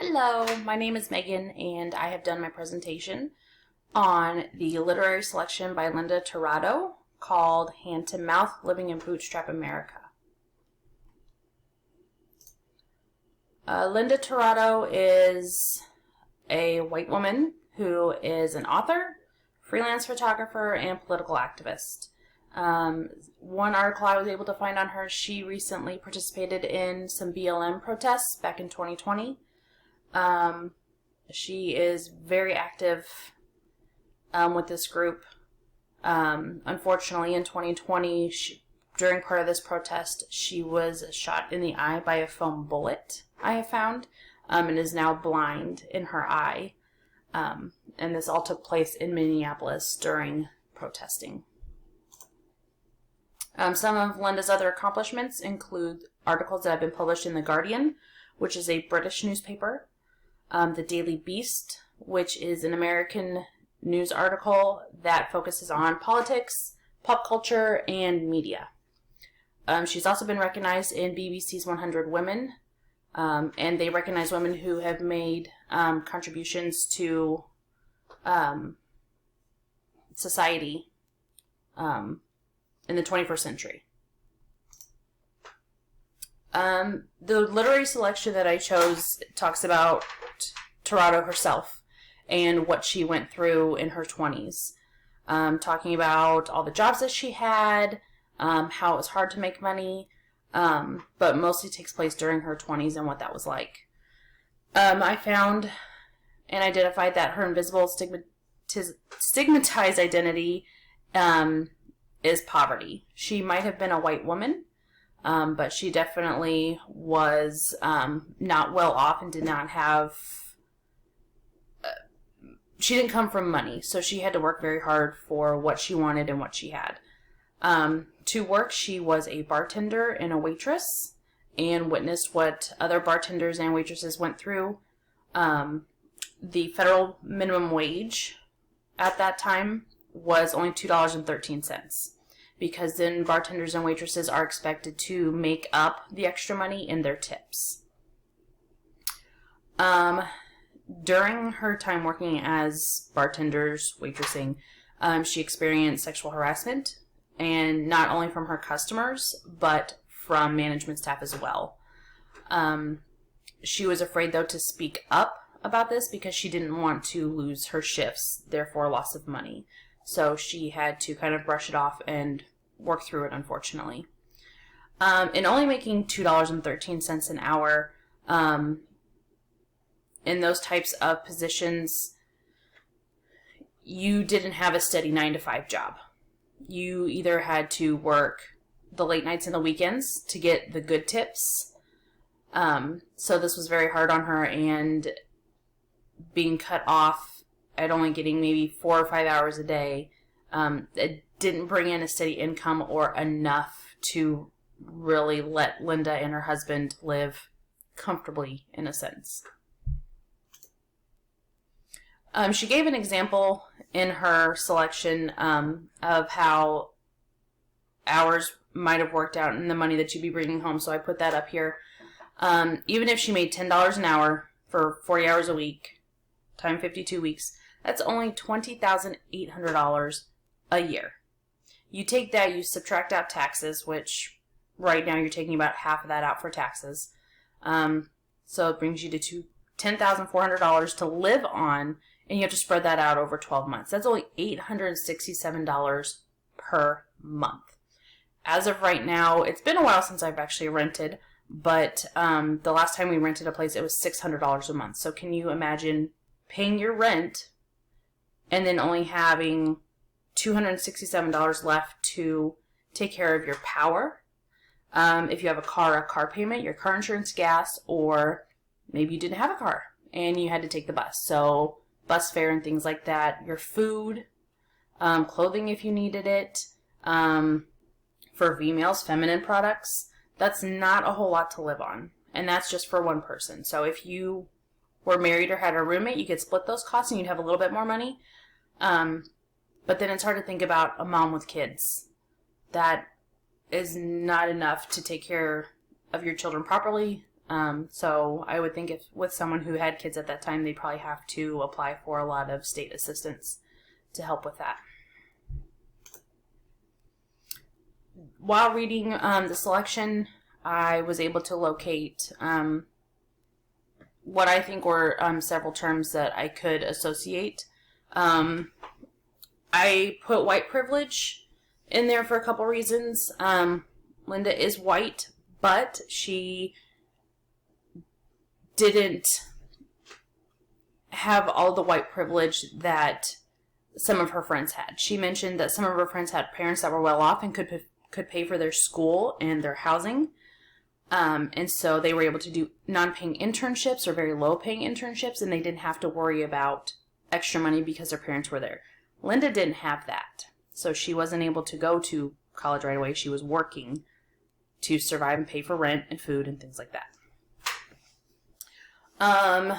Hello, my name is Megan, and I have done my presentation on the literary selection by Linda Tirado called Hand to Mouth, Living in Bootstrap America. Linda Tirado is a white woman who is an author, freelance photographer, and political activist. One article I was able to find on her, she recently participated in some BLM protests back in 2020. She is very active with this group. Unfortunately, in 2020, during part of this protest, she was shot in the eye by a foam bullet, I have found, and is now blind in her eye. And this all took place in Minneapolis during protesting. Some of Linda's other accomplishments include articles that have been published in The Guardian, which is a British newspaper, The Daily Beast, which is an American news article that focuses on politics, pop culture, and media. She's also been recognized in BBC's 100 Women, and they recognize women who have made contributions to society in the 21st century. The literary selection that I chose talks about Tirado herself and what she went through in her 20s. Talking about all the jobs that she had, how it was hard to make money, but mostly takes place during her 20s and what that was like. I found and identified that her invisible stigmatized identity is poverty. She might have been a white woman, but she definitely was not well off and did not have... she didn't come from money, so she had to work very hard for what she wanted and what she had. To work, she was a bartender and a waitress and witnessed what other bartenders and waitresses went through. The federal minimum wage at that time was only $2.13 because then bartenders and waitresses are expected to make up the extra money in their tips. During her time working as bartenders, waitressing, she experienced sexual harassment, and not only from her customers, but from management staff as well. She was afraid, though, to speak up about this because she didn't want to lose her shifts, therefore loss of money. So she had to kind of brush it off and work through it, unfortunately. And only making $2.13 an hour, in those types of positions, you didn't have a steady 9-to-5 job. You either had to work the late nights and the weekends to get the good tips. So this was very hard on her, and being cut off at only getting maybe 4 or 5 hours a day, it didn't bring in a steady income or enough to really let Linda and her husband live comfortably, in a sense. She gave an example in her selection of how hours might have worked out and the money that you'd be bringing home, so I put that up here. Even if she made $10 an hour for 40 hours a week, times 52 weeks, that's only $20,800 a year. You take that, you subtract out taxes, which right now you're taking about half of that out for taxes. So it brings you to $10,400 to live on, and you have to spread that out over 12 months. That's only $867 per month. As of right now, it's been a while since I've actually rented, but the last time we rented a place, it was $600 a month. So can you imagine paying your rent and then only having $267 left to take care of your power? If you have a car payment, your car insurance, gas, or maybe you didn't have a car and you had to take the bus. So bus fare and things like that. Your food, clothing if you needed it. For females, feminine products. That's not a whole lot to live on. And that's just for one person. So if you were married or had a roommate, you could split those costs and you'd have a little bit more money. But then it's hard to think about a mom with kids. That is not enough to take care of your children properly, So I would think if with someone who had kids at that time, they'd probably have to apply for a lot of state assistance to help with that. While reading the selection, I was able to locate what I think were several terms that I could associate. I put white privilege in there for a couple reasons. Linda is white, but she didn't have all the white privilege that some of her friends had. She mentioned that some of her friends had parents that were well off and could pay for their school and their housing. And so they were able to do non-paying internships or very low-paying internships, and they didn't have to worry about extra money because their parents were there. Linda didn't have that. So she wasn't able to go to college right away. She was working to survive and pay for rent and food and things like that.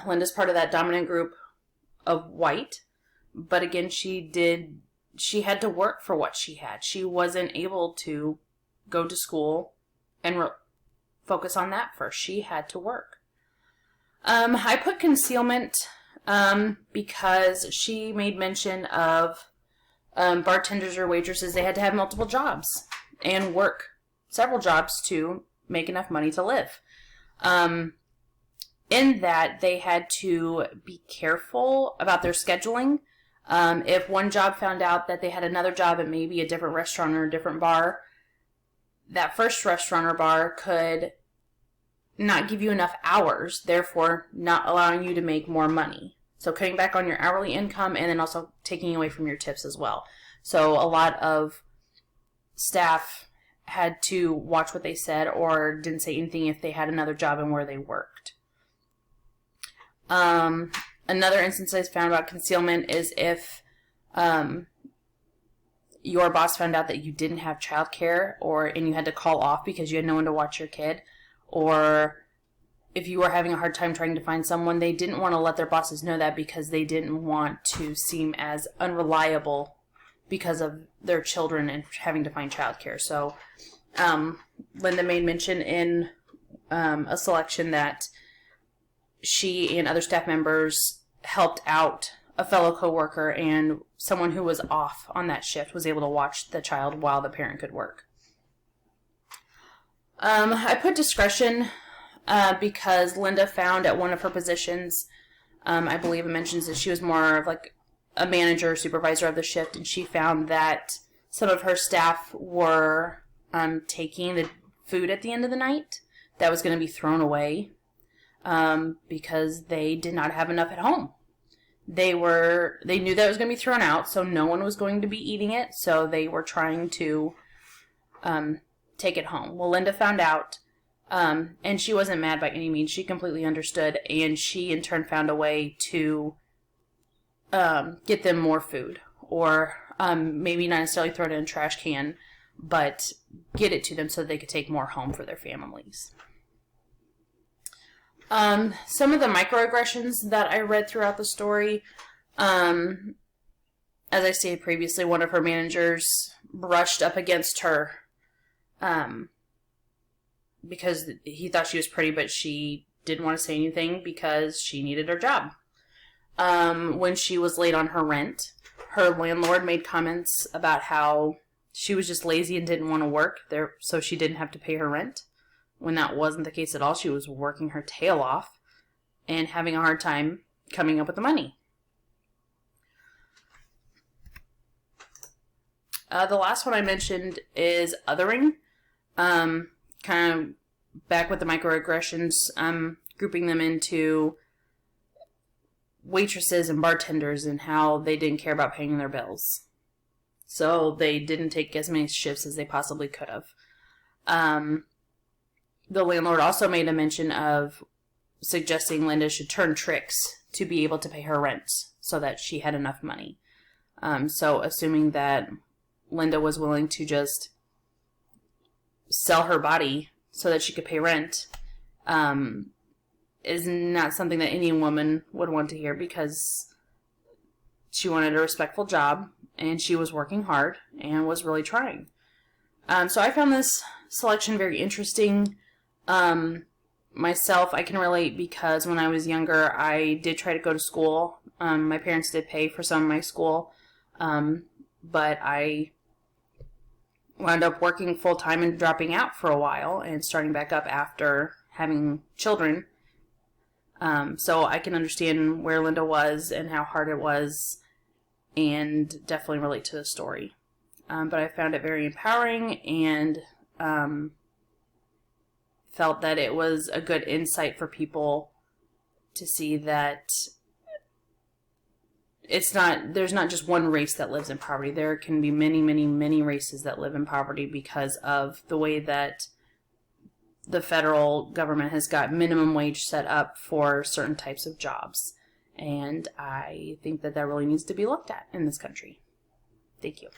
Linda's part of that dominant group of white, but again, she had to work for what she had. She wasn't able to go to school and focus on that first. She had to work. I put concealment because she made mention of bartenders or waitresses. They had to have multiple jobs and work several jobs to make enough money to live. In that, they had to be careful about their scheduling. If one job found out that they had another job at maybe a different restaurant or a different bar, that first restaurant or bar could not give you enough hours, therefore not allowing you to make more money. So cutting back on your hourly income and then also taking away from your tips as well. So a lot of staff had to watch what they said or didn't say anything if they had another job and where they worked. Another instance I found about concealment is if your boss found out that you didn't have childcare and you had to call off because you had no one to watch your kid, or if you were having a hard time trying to find someone, they didn't want to let their bosses know that because they didn't want to seem as unreliable because of their children and having to find childcare. So Linda made mention in a selection that she and other staff members helped out a fellow coworker, and someone who was off on that shift was able to watch the child while the parent could work. I put discretion because Linda found at one of her positions, I believe it mentions that she was more of like a manager or supervisor of the shift, and she found that some of her staff were taking the food at the end of the night that was going to be thrown away because they did not have enough at home. They knew that it was going to be thrown out, so no one was going to be eating it, so they were trying to take it home. Well, Linda found out, and she wasn't mad by any means. She completely understood, and she in turn found a way to get them more food, or maybe not necessarily throw it in a trash can, but get it to them so they could take more home for their families. Some of the microaggressions that I read throughout the story, as I stated previously, one of her managers brushed up against her because he thought she was pretty, but she didn't want to say anything because she needed her job. When she was late on her rent, her landlord made comments about how she was just lazy and didn't want to work there, so she didn't have to pay her rent. When that wasn't the case at all, she was working her tail off and having a hard time coming up with the money. The last one I mentioned is othering. Kind of back with the microaggressions, grouping them into waitresses and bartenders and how they didn't care about paying their bills. So they didn't take as many shifts as they possibly could have. The landlord also made a mention of suggesting Linda should turn tricks to be able to pay her rent so that she had enough money. So assuming that Linda was willing to just sell her body so that she could pay rent is not something that any woman would want to hear, because she wanted a respectful job and she was working hard and was really trying. So I found this selection very interesting. myself, I can relate because when I was younger, I did try to go to school. My parents did pay for some of my school, but I wound up working full-time and dropping out for a while and starting back up after having children. So I can understand where Linda was and how hard it was, and definitely relate to the story. But I found it very empowering, and felt that it was a good insight for people to see that there's not just one race that lives in poverty. There can be many, many, many races that live in poverty because of the way that the federal government has got minimum wage set up for certain types of jobs. And I think that really needs to be looked at in this country. Thank you.